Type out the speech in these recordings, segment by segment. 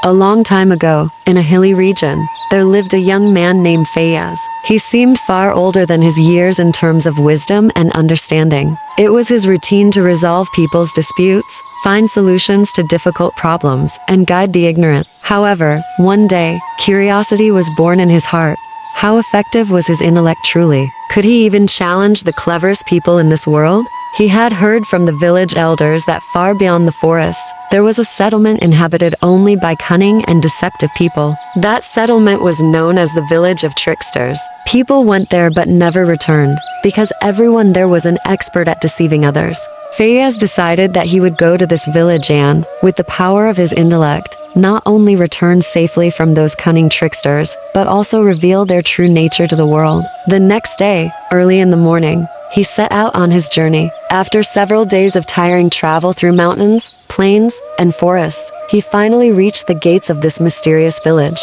A long time ago, in a hilly region, there lived a young man named Fayez. He seemed far older than his years in terms of wisdom and understanding. It was his routine to resolve people's disputes, find solutions to difficult problems, and guide the ignorant. However, one day, curiosity was born in his heart. How effective was his intellect truly? Could he even challenge the cleverest people in this world? He had heard from the village elders that far beyond the forests, there was a settlement inhabited only by cunning and deceptive people. That settlement was known as the village of tricksters. People went there but never returned, because everyone there was an expert at deceiving others. Fayez decided that he would go to this village and, with the power of his intellect, not only return safely from those cunning tricksters, but also reveal their true nature to the world. The next day, early in the morning, he set out on his journey. After several days of tiring travel through mountains, plains, and forests, he finally reached the gates of this mysterious village.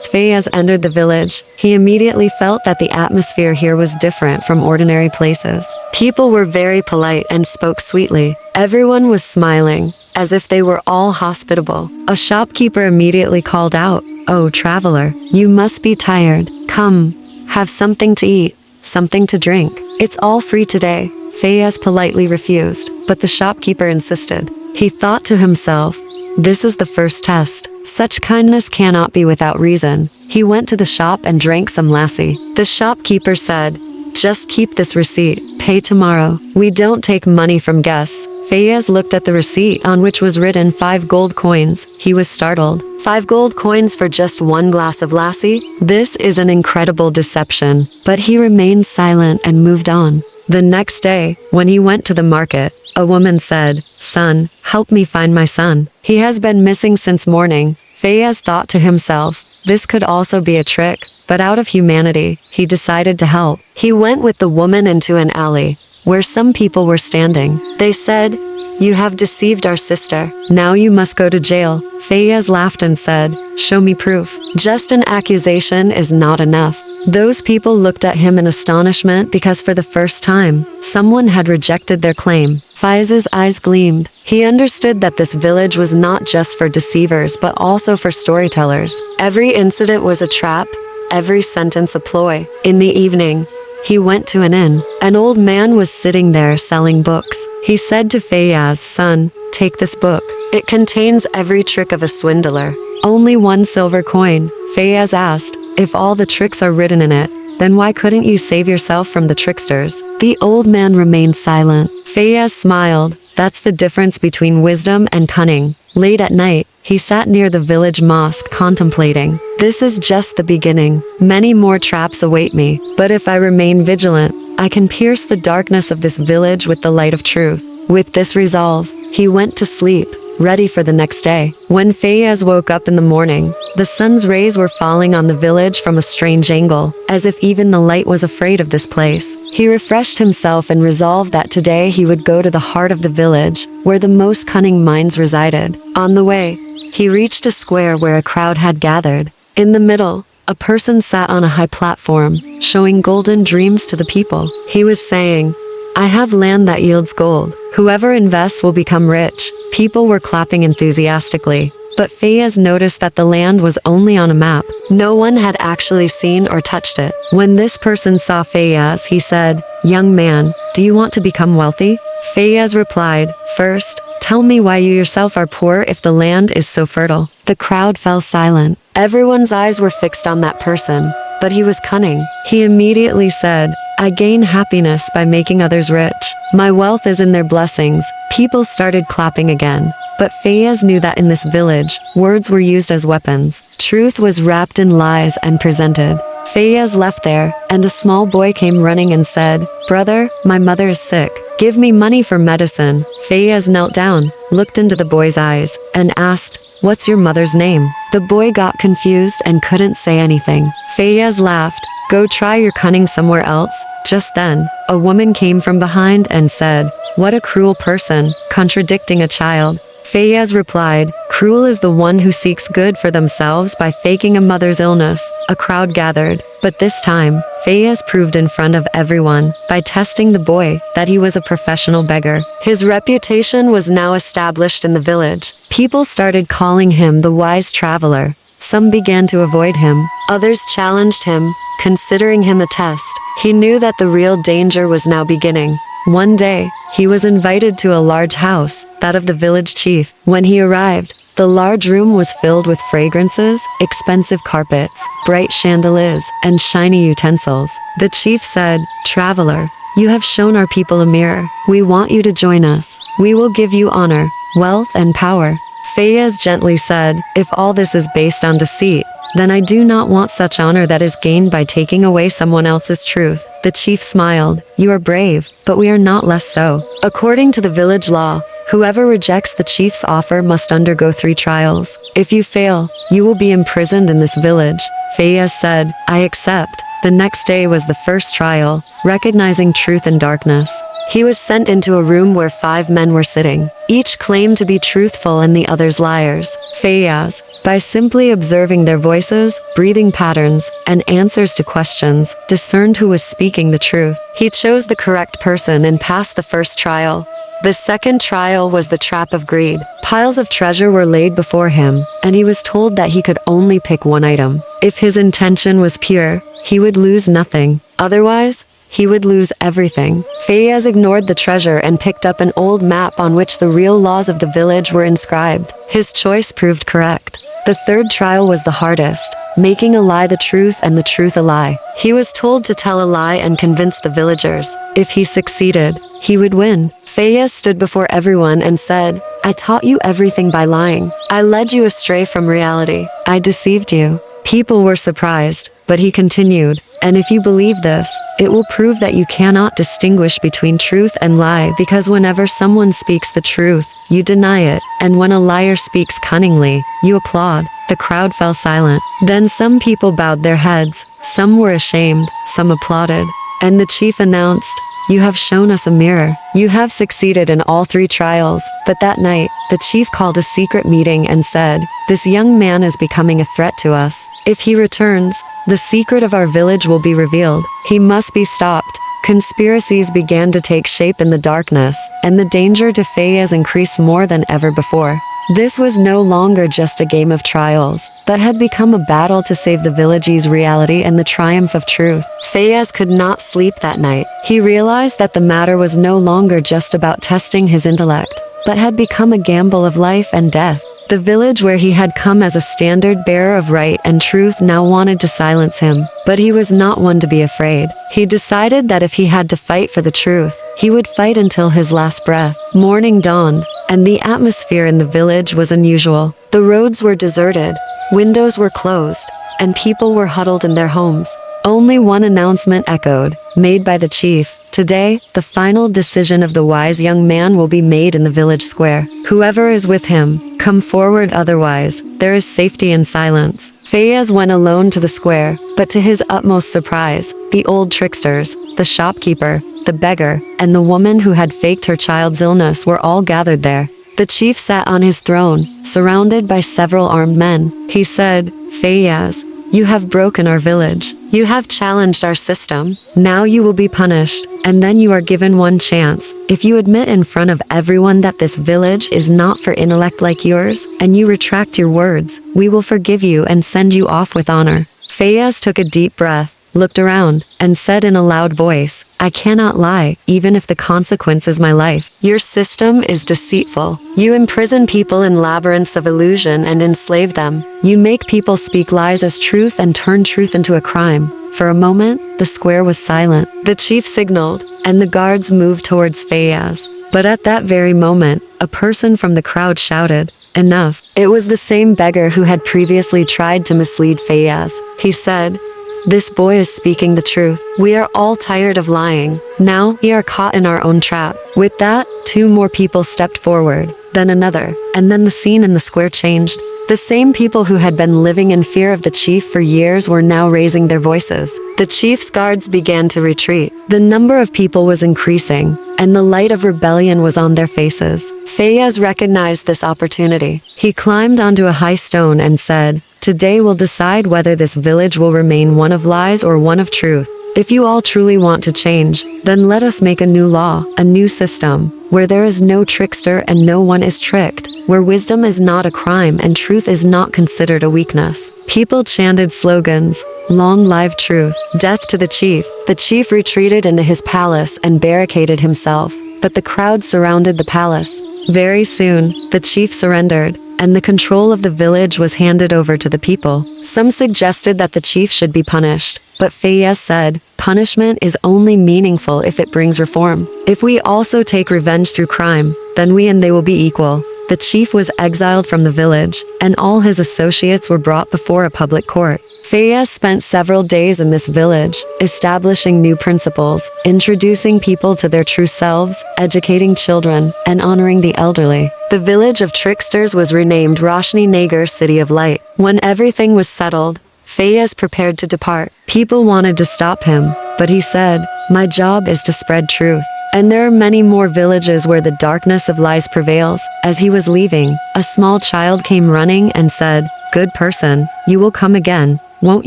As Fayez entered the village, he immediately felt that the atmosphere here was different from ordinary places. People were very polite and spoke sweetly. Everyone was smiling, as if they were all hospitable. A shopkeeper immediately called out, "Oh, traveler, you must be tired. Come, have something to eat. Something to drink. It's all free today." Fayez politely refused, but the shopkeeper insisted. He thought to himself, this is the first test. Such kindness cannot be without reason. He went to the shop and drank some lassi. The shopkeeper said, "Just keep this receipt. Pay tomorrow. We don't take money from guests." Fayez looked at the receipt on which was written 5 gold coins. He was startled. 5 gold coins for just 1 glass of lassi? This is an incredible deception. But he remained silent and moved on. The next day, when he went to the market, a woman said, "Son, help me find my son. He has been missing since morning." Fayez thought to himself, this could also be a trick, but out of humanity, he decided to help. He went with the woman into an alley, where some people were standing. They said, "You have deceived our sister. Now you must go to jail." Fayez laughed and said, "Show me proof. Just an accusation is not enough." Those people looked at him in astonishment because for the first time, someone had rejected their claim. Fayez's eyes gleamed. He understood that this village was not just for deceivers but also for storytellers. Every incident was a trap, every sentence a ploy. In the evening, he went to an inn. An old man was sitting there selling books. He said to Fayez, "Son, take this book. It contains every trick of a swindler. Only 1 silver coin." Fayez asked, "If all the tricks are written in it, then why couldn't you save yourself from the tricksters?" The old man remained silent. Fayez smiled. That's the difference between wisdom and cunning. Late at night, he sat near the village mosque contemplating. This is just the beginning. Many more traps await me, but if I remain vigilant, I can pierce the darkness of this village with the light of truth. With this resolve, he went to sleep, ready for the next day. When Fayez woke up in the morning, the sun's rays were falling on the village from a strange angle, as if even the light was afraid of this place. He refreshed himself and resolved that today he would go to the heart of the village, where the most cunning minds resided. On the way, he reached a square where a crowd had gathered. In the middle, a person sat on a high platform, showing golden dreams to the people. He was saying, "I have land that yields gold. Whoever invests will become rich." People were clapping enthusiastically, but Fayez noticed that the land was only on a map. No one had actually seen or touched it. When this person saw Fayez, he said, "Young man, do you want to become wealthy?" Fayez replied, "First, tell me why you yourself are poor if the land is so fertile." The crowd fell silent. Everyone's eyes were fixed on that person, but he was cunning. He immediately said, "I gain happiness by making others rich. My wealth is in their blessings." People started clapping again. But Fayez knew that in this village, words were used as weapons. Truth was wrapped in lies and presented. Fayez left there, and a small boy came running and said, "Brother, my mother is sick. Give me money for medicine." Fayez knelt down, looked into the boy's eyes, and asked, "What's your mother's name?" The boy got confused and couldn't say anything. Fayez laughed. "Go try your cunning somewhere else." Just then, a woman came from behind and said, "What a cruel person, contradicting a child." Fayez replied, "Cruel is the one who seeks good for themselves by faking a mother's illness." A crowd gathered, but this time, Fayez proved in front of everyone, by testing the boy, that he was a professional beggar. His reputation was now established in the village. People started calling him the wise traveler. Some began to avoid him. Others challenged him, considering him a test. He knew that the real danger was now beginning. One day, he was invited to a large house, that of the village chief. When he arrived, the large room was filled with fragrances, expensive carpets, bright chandeliers, and shiny utensils. The chief said, "Traveler, you have shown our people a mirror. We want you to join us. We will give you honor, wealth, and power." Fayez gently said, "If all this is based on deceit, then I do not want such honor that is gained by taking away someone else's truth." The chief smiled, "You are brave, but we are not less so." According to the village law, whoever rejects the chief's offer must undergo 3 trials. If you fail, you will be imprisoned in this village. Fayez said, "I accept." The next day was the first trial, recognizing truth in darkness. He was sent into a room where 5 men were sitting. Each claimed to be truthful and the others liars. Fayez, by simply observing their voices, breathing patterns, and answers to questions, discerned who was speaking the truth. He chose the correct person and passed the first trial. The second trial was the trap of greed. Piles of treasure were laid before him, and he was told that he could only pick one item. If his intention was pure, he would lose nothing. Otherwise, he would lose everything. Fayez ignored the treasure and picked up an old map on which the real laws of the village were inscribed. His choice proved correct. The third trial was the hardest, making a lie the truth and the truth a lie. He was told to tell a lie and convince the villagers. If he succeeded, he would win. Fayez stood before everyone and said, "I taught you everything by lying. I led you astray from reality. I deceived you." People were surprised, but he continued, "And if you believe this, it will prove that you cannot distinguish between truth and lie, because whenever someone speaks the truth, you deny it, and when a liar speaks cunningly, you applaud." The crowd fell silent. Then some people bowed their heads, some were ashamed, some applauded. And the chief announced, "You have shown us a mirror. You have succeeded in all 3 trials." But that night, the chief called a secret meeting and said, "This young man is becoming a threat to us. If he returns, the secret of our village will be revealed. He must be stopped." Conspiracies began to take shape in the darkness, and the danger to Fayez increased more than ever before. This was no longer just a game of trials, but had become a battle to save the village's reality and the triumph of truth. Fayez could not sleep that night. He realized that the matter was no longer just about testing his intellect, but had become a gamble of life and death. The village where he had come as a standard bearer of right and truth now wanted to silence him, but he was not one to be afraid. He decided that if he had to fight for the truth, he would fight until his last breath. Morning dawned, and the atmosphere in the village was unusual. The roads were deserted, windows were closed, and people were huddled in their homes. Only one announcement echoed, made by the chief. "Today, the final decision of the wise young man will be made in the village square. Whoever is with him, come forward, otherwise, there is safety in silence." Fayez went alone to the square, but to his utmost surprise, the old tricksters, the shopkeeper, the beggar, and the woman who had faked her child's illness were all gathered there. The chief sat on his throne, surrounded by several armed men. He said, "Fayez, you have broken our village. You have challenged our system. Now you will be punished, and then you are given one chance. If you admit in front of everyone that this village is not for intellect like yours, and you retract your words, we will forgive you and send you off with honor." Fayez took a deep breath, looked around, and said in a loud voice, "I cannot lie, even if the consequence is my life. Your system is deceitful. You imprison people in labyrinths of illusion and enslave them. You make people speak lies as truth and turn truth into a crime." For a moment, the square was silent. The chief signaled, and the guards moved towards Fayez. But at that very moment, a person from the crowd shouted, "Enough." It was the same beggar who had previously tried to mislead Fayez. He said, "This boy is speaking the truth. We are all tired of lying. Now we are caught in our own trap." With that, 2 more people stepped forward, then another, and then the scene in the square changed. The same people who had been living in fear of the chief for years were now raising their voices. The chief's guards began to retreat. The number of people was increasing, and the light of rebellion was on their faces. Fayez recognized this opportunity. He climbed onto a high stone and said, "Today will decide whether this village will remain one of lies or one of truth. If you all truly want to change, then let us make a new law, a new system, where there is no trickster and no one is tricked, where wisdom is not a crime and truth is not considered a weakness." People chanted slogans, "Long live truth, death to the chief." The chief retreated into his palace and barricaded himself, but the crowd surrounded the palace. Very soon, the chief surrendered, and the control of the village was handed over to the people. Some suggested that the chief should be punished, but Fayez said, "Punishment is only meaningful if it brings reform. If we also take revenge through crime, then we and they will be equal." The chief was exiled from the village, and all his associates were brought before a public court. Fayez spent several days in this village, establishing new principles, introducing people to their true selves, educating children, and honoring the elderly. The village of tricksters was renamed Roshni Nagar, City of Light. When everything was settled, Fayez prepared to depart. People wanted to stop him, but he said, "My job is to spread truth." And there are many more villages where the darkness of lies prevails. As he was leaving, a small child came running and said, "Good person, you will come again, won't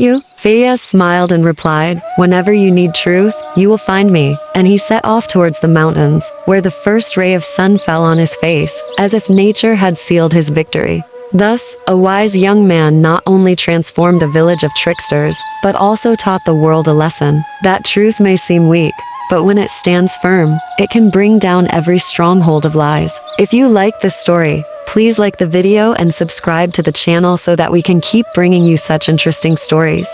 you?" Fayez smiled and replied, "Whenever you need truth, you will find me." And he set off towards the mountains, where the first ray of sun fell on his face, as if nature had sealed his victory. Thus, a wise young man not only transformed a village of tricksters, but also taught the world a lesson, that truth may seem weak, but when it stands firm, it can bring down every stronghold of lies. If you like this story, please like the video and subscribe to the channel so that we can keep bringing you such interesting stories.